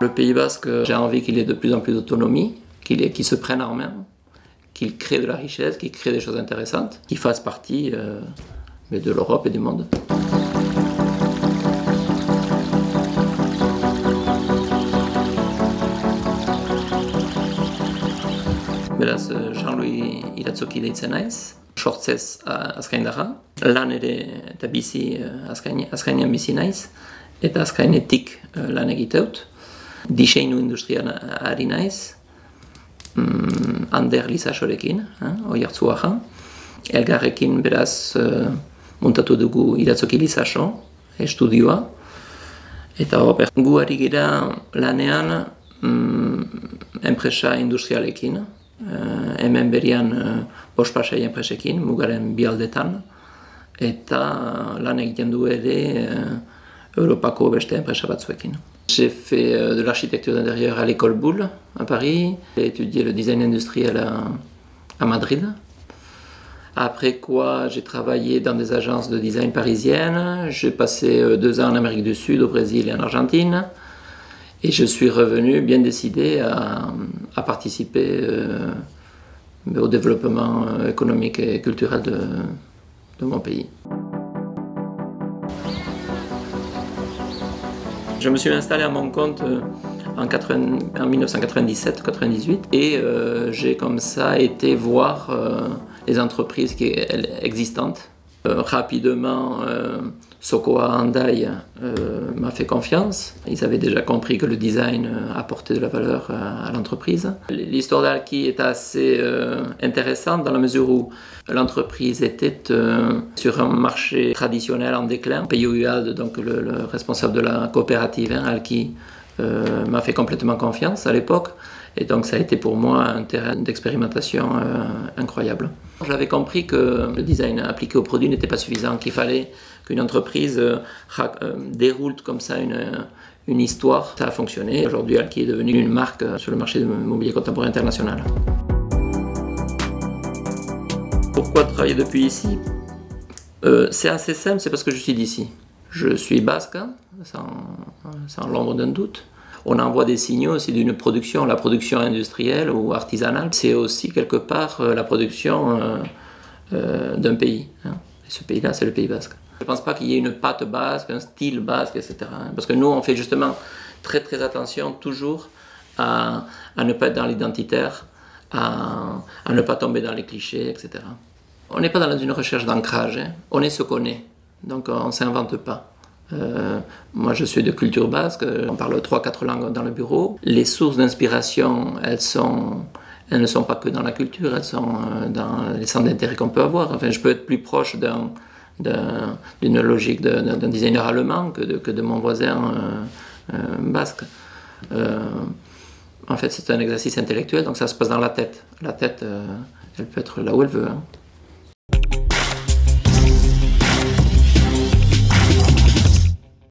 Le Pays Basque, j'ai envie qu'il ait de plus en plus d'autonomie, qu'il se prenne en main, qu'il crée de la richesse, qu'il crée des choses intéressantes, qu'il fasse partie de l'Europe et du monde. Beraz, Jean-Louis Iratzoki deitzen naiz, sortzez azkaindara, lan ere eta bizi azkainean bizi naiz, eta azkainetik lan egiteut. Diseinu industrian ari naiz, Ander Lizasorekin, Oiartzuaga. Elgarrekin beraz muntatu dugu Iratzoki Lizaso, estudioa. Eta gu ari gira lanean enpresa industrialekin, hemen berian bospasei enpresekin, mugaren bi aldetan, eta lan egiten du ere Europako beste enpresa batzuekin. J'ai fait de l'architecture d'intérieur à l'école Boulle, à Paris. J'ai étudié le design industriel à Madrid. Après quoi, j'ai travaillé dans des agences de design parisiennes. J'ai passé 2 ans en Amérique du Sud, au Brésil et en Argentine. Et je suis revenu bien décidé à participer au développement économique et culturel de mon pays. Je me suis installé à mon compte en 1997-98 et j'ai comme ça été voir les entreprises existantes. Rapidement, Sokoa Hyundai m'a fait confiance. Ils avaient déjà compris que le design apportait de la valeur à l'entreprise. L'histoire d'Alki est assez intéressante dans la mesure où l'entreprise était sur un marché traditionnel en déclin. Peyo Uald, donc le responsable de la coopérative Alki, m'a fait complètement confiance à l'époque. Et donc ça a été pour moi un terrain d'expérimentation incroyable. J'avais compris que le design appliqué au produit n'était pas suffisant, qu'il fallait qu'une entreprise déroule comme ça une histoire. Ça a fonctionné. Aujourd'hui, Alki est devenu une marque sur le marché du mobilier contemporain international. Pourquoi travailler depuis ici? C'est assez simple, c'est parce que je suis d'ici. Je suis basque, sans l'ombre d'un doute. On envoie des signaux aussi d'une production, la production industrielle ou artisanale. C'est aussi quelque part la production d'un pays. Et ce pays-là, c'est le Pays Basque. Je ne pense pas qu'il y ait une patte basque, un style basque, etc. Parce que nous, on fait justement très très attention toujours à ne pas être dans l'identitaire, à ne pas tomber dans les clichés, etc. On n'est pas dans une recherche d'ancrage, on est ce qu'on est. Donc on ne s'invente pas. Moi je suis de culture basque, on parle 3-4 langues dans le bureau. Les sources d'inspiration, elles ne sont pas que dans la culture, elles sont dans les centres d'intérêt qu'on peut avoir. Enfin, je peux être plus proche d'une logique d'un designer allemand que de mon voisin basque. En fait, c'est un exercice intellectuel, donc ça se passe dans la tête. La tête, elle peut être là où elle veut.